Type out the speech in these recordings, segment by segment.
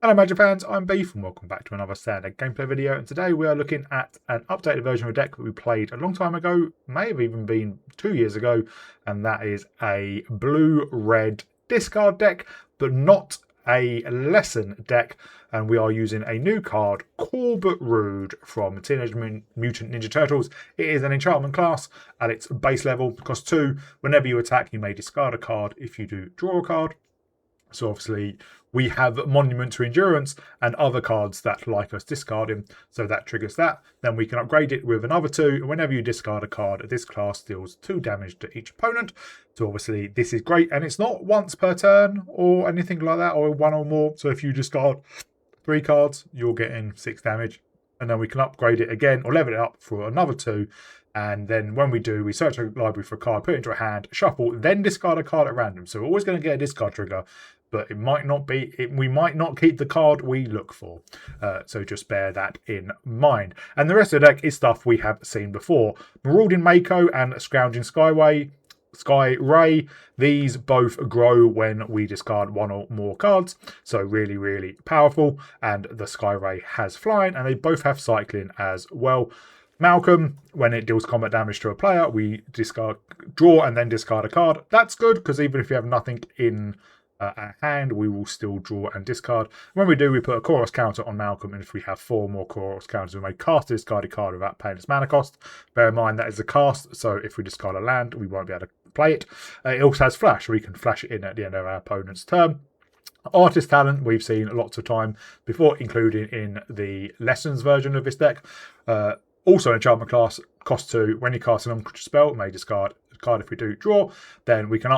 Hello Magic fans, I'm Beef and welcome back to another standard gameplay video, and today we are looking at an updated version of a deck that we played a long time ago, may have even been 2 years ago, and that is a blue-red discard deck, but not a lesson deck, and we are using a new card, covertgoblue from Teenage Mutant Ninja Turtles. It is an enchantment class at its base level, costs 2. Whenever you attack, you may discard a card. If you do, draw a card. So obviously we have Monument to Endurance and other cards that like us discarding, so that triggers that. Then we can upgrade it with another 2. And whenever you discard a card, this class deals 2 damage to each opponent. So obviously this is great, and it's not once per turn or anything like that, or 1 or more. So if you discard 3 cards, you're getting 6 damage. And then we can upgrade it again or level it up for another 2. And then when we do, we search a library for a card, put it into a hand, shuffle, then discard a card at random. So we're always going to get a discard trigger, but it might not be, we might not keep the card we look for. So just bear that in mind. And the rest of the deck is stuff we have seen before. Marauding Mako and Scrounging Sky Ray, these both grow when we discard 1 or more cards, so really, really powerful. And the Sky Ray has flying, and they both have cycling as well. Malcolm, when it deals combat damage to a player, we draw and then discard a card. That's good, because even if you have nothing in our hand, we will still draw and discard. When we do, we put a chorus counter on Malcolm, and if we have 4 more chorus counters, we may cast a discarded card without paying its mana cost. Bear in mind that is a cast, so if we discard a land, we won't be able to play it. It also has flash, so we can flash it in at the end of our opponent's turn. Artist talent, we've seen lots of time before, including in the lessons version of this deck. Also an enchantment class, cost 2. When you cast a non-creature spell, may discard a card. If we do draw, then we can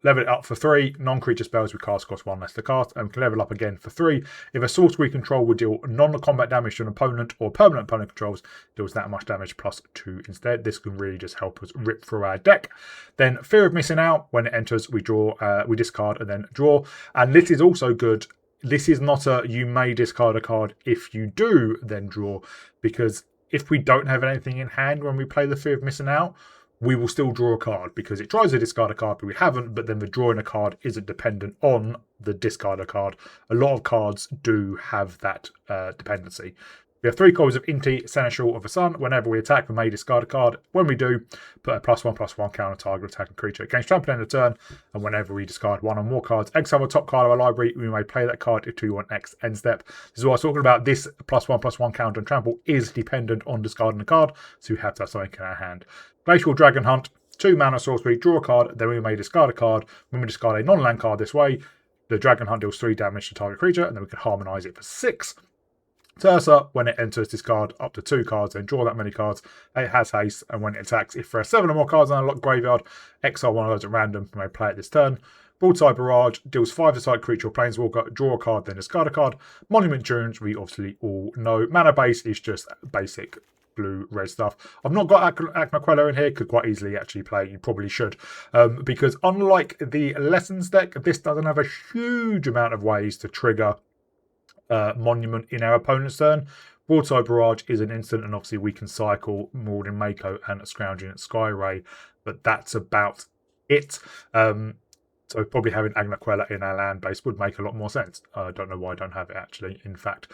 level it up for 3. Non-creature spells we cast cost 1 less to cast, and we can level up again for 3. If a source we control would deal non-combat damage to an opponent, or permanent opponent controls deals that much damage plus 2 instead. This can really just help us rip through our deck. Then Fear of Missing Out, when it enters, we discard and then draw. And this is also good. This is not a you may discard a card if you do then draw, because if we don't have anything in hand when we play the Fear of Missing Out, we will still draw a card, because it tries to discard a card, but we haven't. But then the drawing a card isn't dependent on the discard a card. A lot of cards do have that dependency. We have 3 copies of Inti, Seneschal of the Sun. Whenever we attack, we may discard a card. When we do, put a +1/+1 counter target attacking creature against trample end of turn. And whenever we discard 1 or more cards, exile the top card of our library, we may play that card if we want X end step. This is what I was talking about. This +1/+1 counter and trample is dependent on discarding a card, so we have to have something in our hand. Glacial Dragon Hunt, 2 mana sorcery, draw a card, then we may discard a card. When we discard a non-land card this way, the Dragon Hunt deals 3 damage to target creature, and then we can harmonise it for 6. Tersa, when it enters, discard up to 2 cards, then draw that many cards. It has haste, and when it attacks, if there are 7 or more cards on a graveyard, exile 1 of those at random, we may play it this turn. Broadside Barrage deals 5 to side creature or planeswalker, draw a card, then discard a card. Monument Tunes, we obviously all know. Mana base is just basic blue-red stuff. I've not got Agnaquella in here, could quite easily actually play. You probably should, because unlike the Lessons deck, this doesn't have a huge amount of ways to trigger Monument in our opponent's turn. Broadside Barrage is an instant, and obviously we can cycle Marauding Mako and Scrounging Sky Ray, but that's about it. So probably having Agnaquella in our land base would make a lot more sense. I don't know why I don't have it, actually, in fact.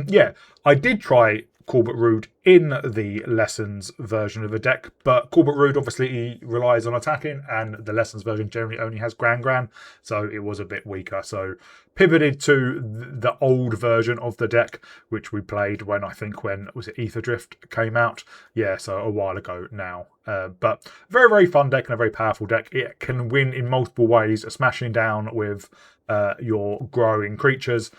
Yeah, I did try covertgoblue in the Lessons version of the deck, but covertgoblue obviously relies on attacking, and the Lessons version generally only has Gran, so it was a bit weaker. So pivoted to the old version of the deck, which we played when was it Ether Drift came out? Yeah, so a while ago now. But very, very fun deck and a very powerful deck. It can win in multiple ways, smashing down with your growing creatures,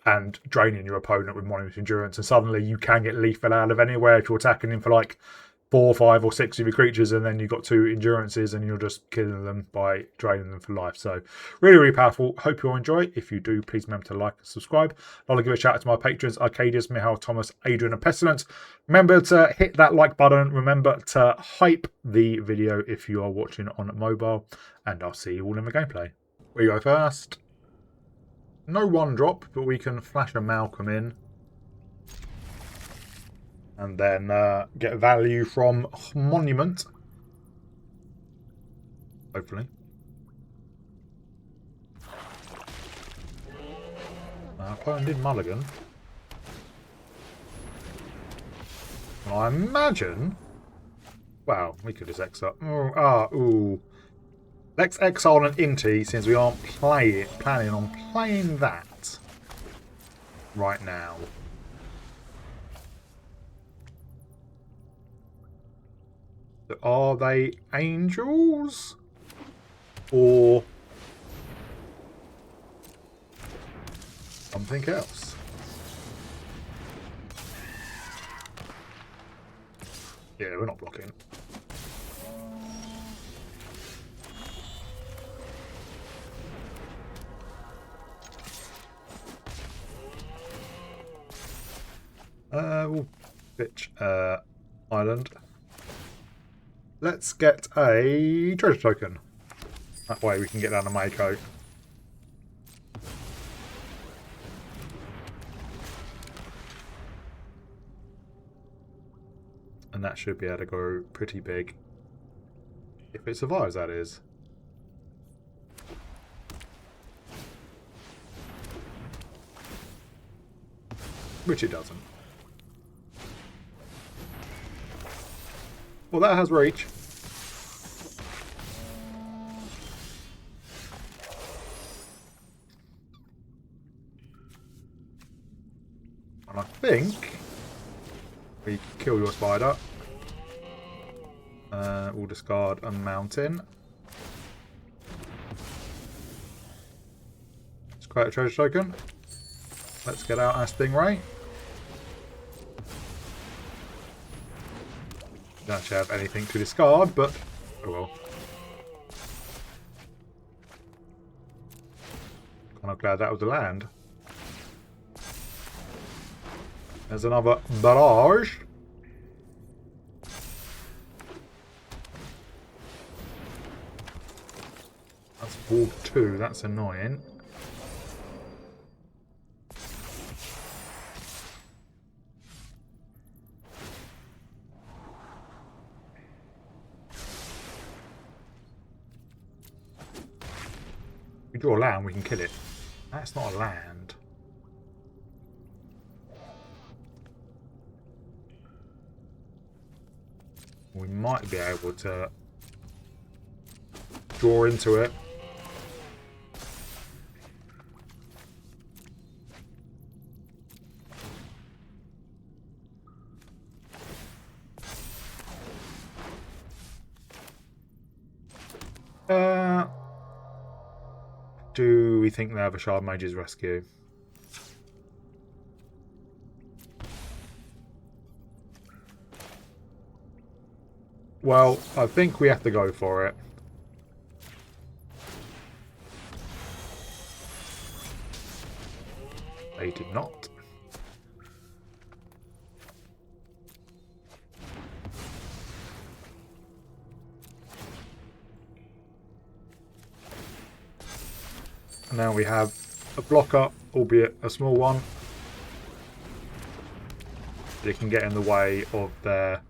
and draining your opponent with Monument Endurance, and suddenly you can get lethal out of anywhere if you're attacking him for like 4, 5 or 6 of your creatures, and then you've got 2 endurances and you're just killing them by draining them for life. So really, really powerful. Hope you'll enjoy. If you do, please remember to like and subscribe. I'll give a shout out to my patrons, Arcadius, Mihail, Thomas, Adrian and Pestilence. Remember to hit that like button. Remember to hype the video if you are watching on mobile, and I'll see you all in the gameplay. We go first. No 1-drop, but we can flash a Malcolm in. And then get value from Monument. Hopefully. Our opponent did mulligan. Well, I imagine... Well, we could just exile. Ooh. Let's exile an Inti since we aren't planning on playing that right now. So are they angels? Or something else? Yeah, we're not blocking. We'll pitch island. Let's get a treasure token. That way we can get down to Mako. And that should be able to go pretty big. If it survives, that is. Which it doesn't. Well, that has reach. And I think we kill your spider. We'll discard a mountain. Let's create a treasure token. Let's get out our stingray. Don't actually have anything to discard, but oh well. Kind of glad that was the land. There's another barrage. That's wall 2, that's annoying. If we draw a land, we can kill it. That's not a land. We might be able to draw into it. Do we think they have a Shard Mage's Rescue? Well, I think we have to go for it. They did not. And now we have a blocker, albeit a small one. It can get in the way of their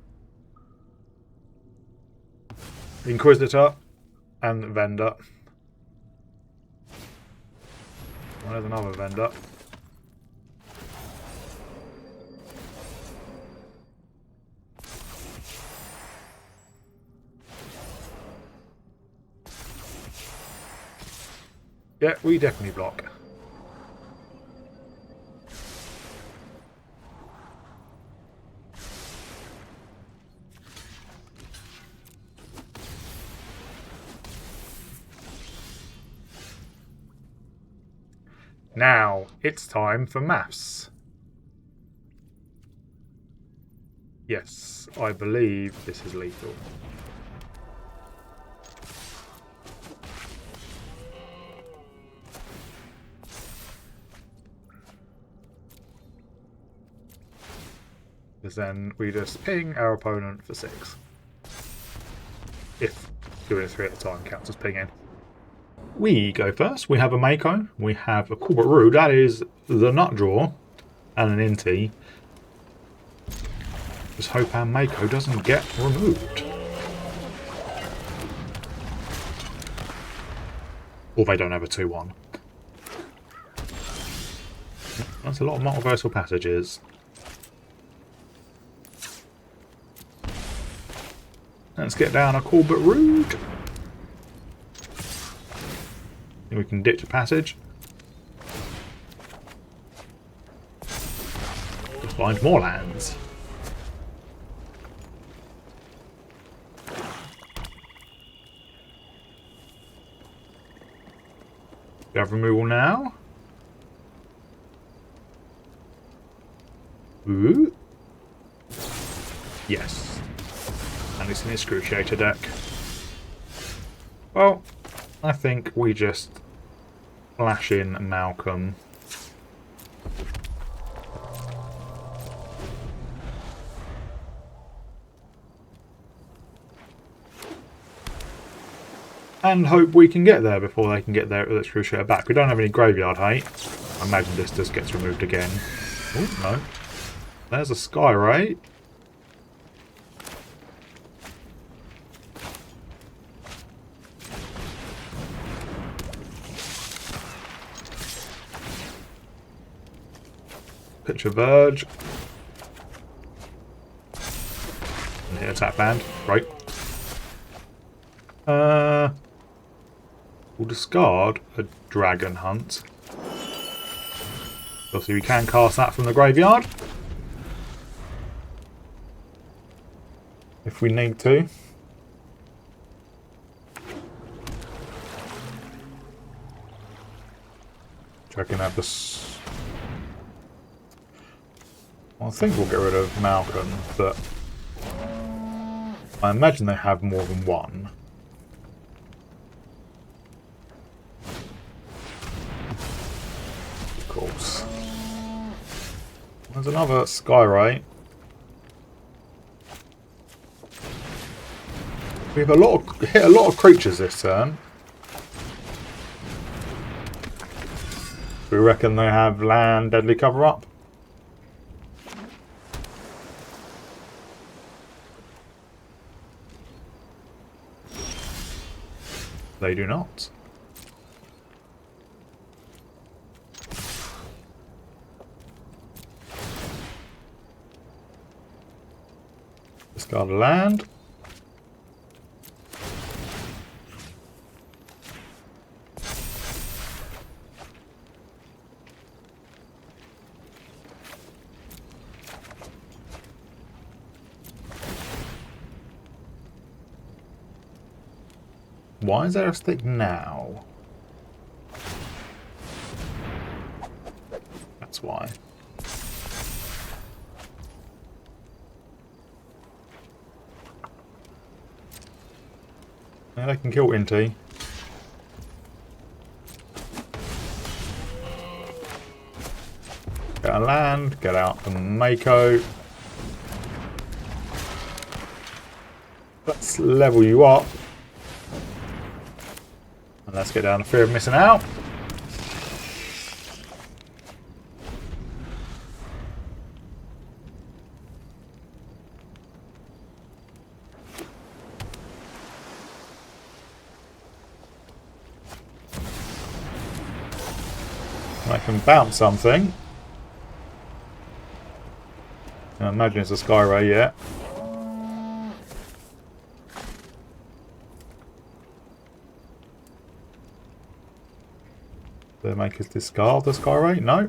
Inquisitor and Vendor. Well, there's another Vendor. Yeah, we definitely block. Now, it's time for maths. Yes, I believe this is lethal. Because then we just ping our opponent for 6. If doing 3 at a time counts as pinging. We go first. We have a Mako. We have a covertgoblue. That is the nut draw. And an Inti. Just hope our Mako doesn't get removed. Or they don't have a 2-1. That's a lot of multiversal passages. Let's get down a cool but rude. We can ditch a passage. Let's find more lands. We have removal now. Ooh. Yes. And it's an excruciator deck. Well, I think we just flash in Malcolm. And hope we can get there before they can get their excruciator back. We don't have any graveyard hate. I imagine this just gets removed again. Oh, no. There's a Sky Ray. Picture Verge. And hit attack band. Right. We'll discard a Dragon Hunt. Obviously we can cast that from the graveyard. If we need to. I can have this. Well, I think we'll get rid of Malcolm, but I imagine they have more than one. Of course. There's another Sky Ray. We've hit a lot of creatures this turn. We reckon they have land deadly cover up. They do not. Discard a land. Why is there a stick now? That's why. Yeah, they can kill Inti. Get a land, get out the Mako. Let's level you up. And let's get down the fear of missing out. I can bounce something. I imagine it's a Sky Ray, yeah. They make us discard the Sky Ray? No.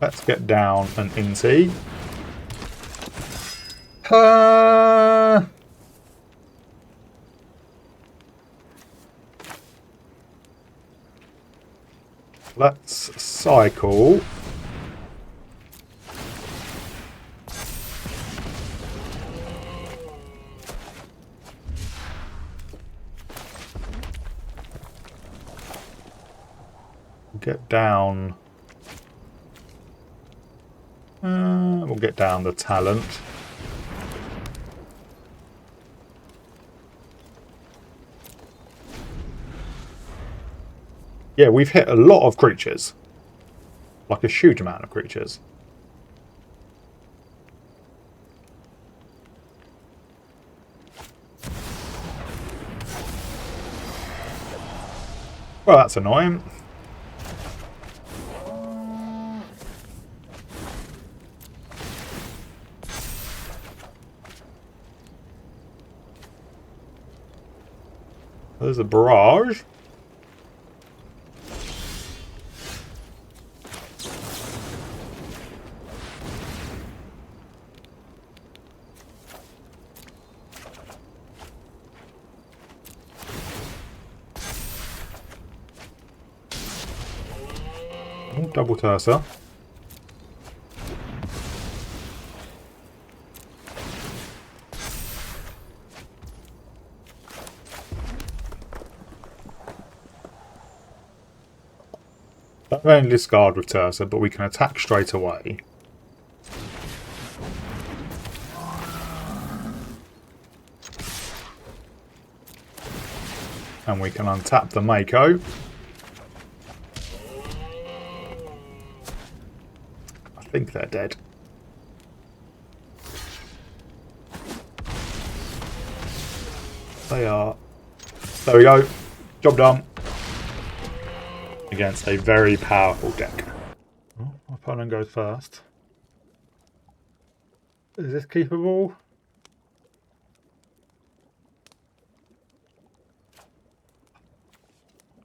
Let's get down an Inti. Let's cycle. Get down. We'll get down the talent. Yeah, we've hit a lot of creatures. Like a huge amount of creatures. Well, that's annoying. There's a barrage. Oh, double tersa. Don't only discard with tersa, but we can attack straight away. And we can untap the Mako. I think they're dead. They are. There we go. Job done. Against a very powerful deck. Oh, my opponent goes first. Is this keepable?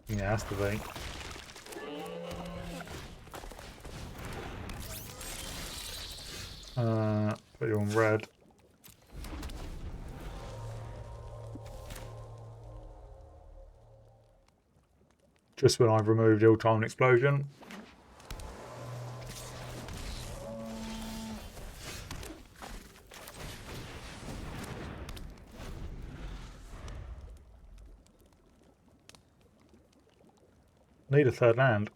Yeah, has to be. Put you on red. Just when I've removed ill-timed explosion. Need a third land.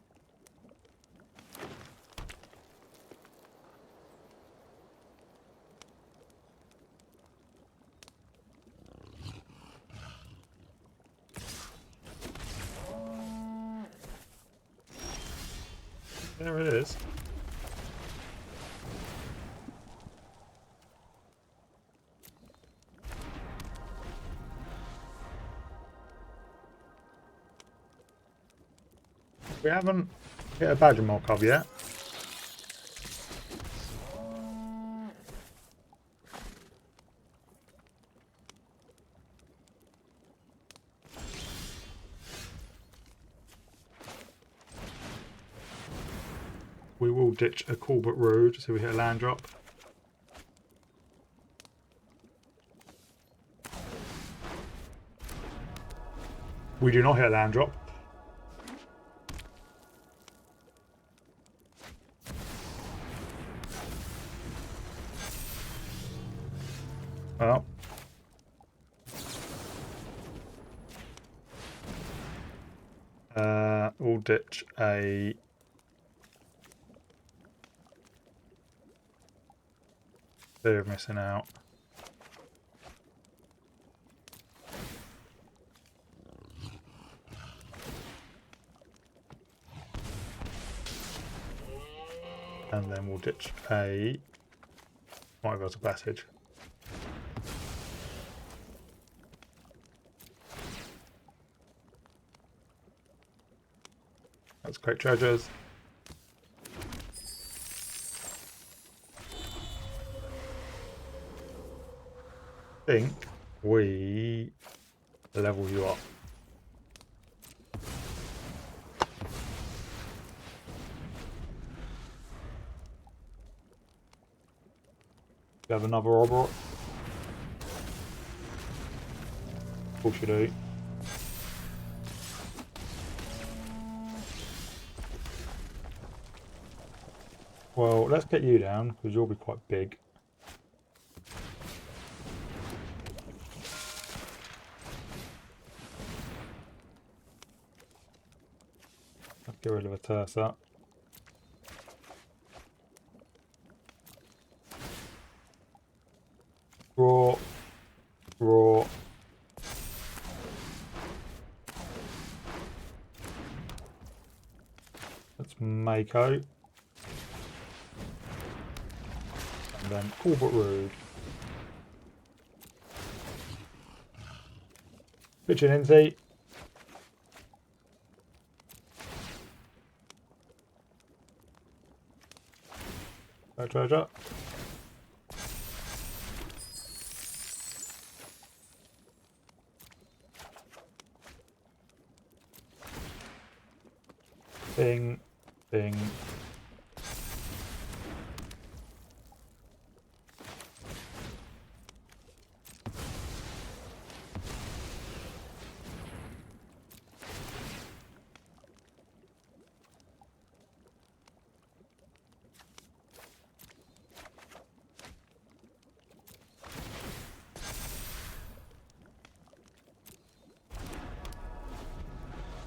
There it is. We haven't hit a badger mock up yet. We will ditch a cool but rude, so we hit a land drop. We do not hit a land drop. Well. We'll ditch a fear of missing out. And then we'll ditch a might go to passage. That's great treasures. I think we level you up. We have another robber. Of course you do. Well, let's get you down because you'll be quite big. Let's get rid of a tersa. Raw. Raw. Let's Mako. And then cool but rude. Pitch an NT. No treasure. Bing, bing.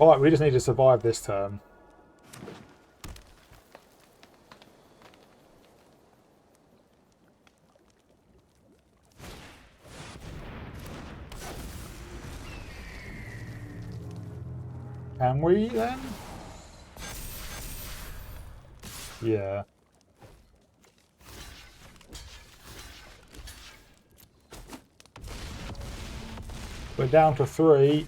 Alright, we just need to survive this turn. Can we then? Yeah. We're down to 3.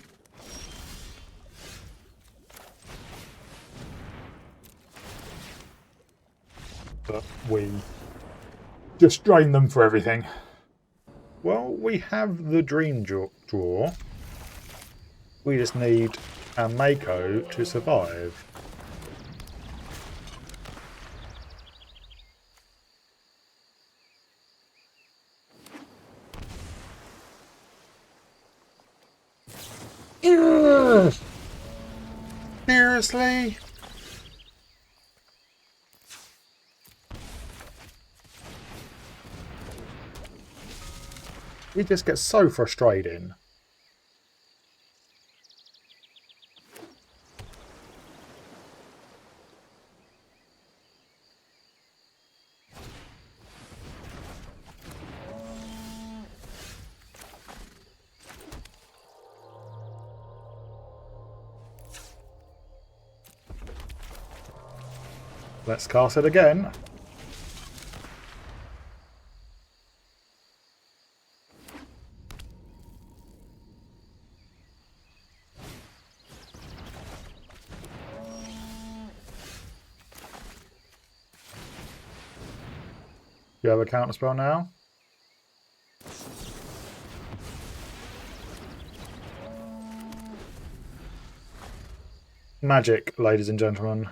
But we just drain them for everything. Well, we have the dream draw. We just need our Mako to survive. Ugh! Seriously? It just gets so frustrating. Let's cast it again. You have a counter spell now? Magic, ladies and gentlemen.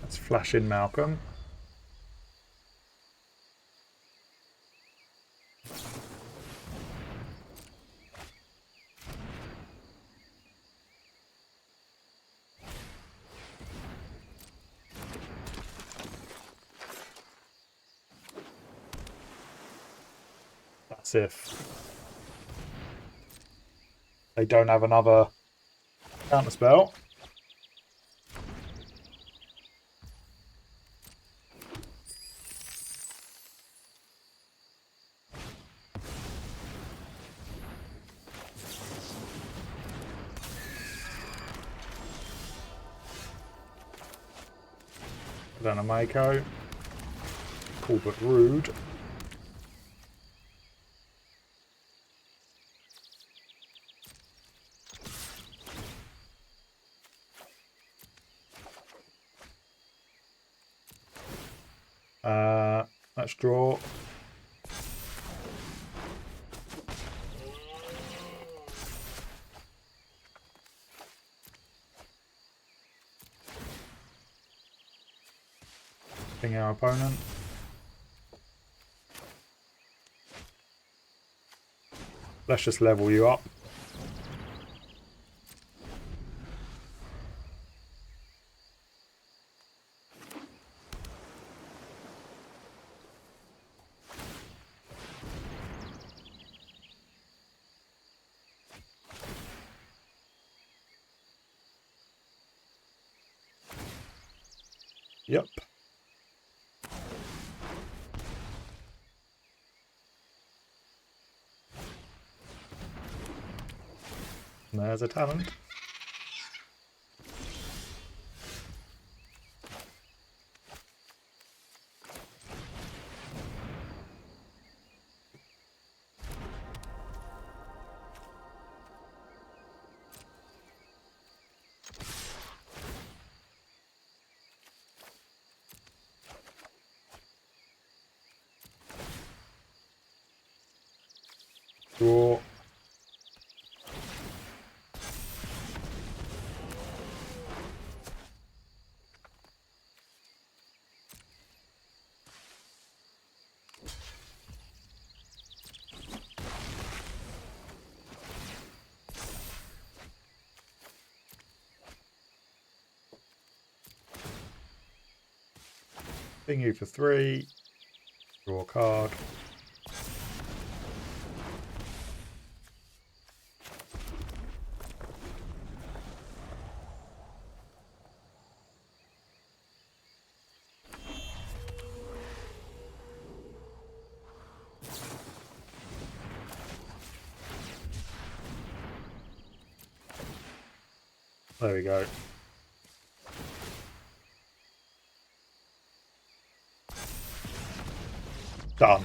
Let's flash in Malcolm. That's if they don't have another counter spell. Then a Mako. Cool but rude. Let's draw. Ping our opponent. Let's just level you up. Yep. There's a talent. Draw. Ping you for 3. Draw a card. There we go. Done.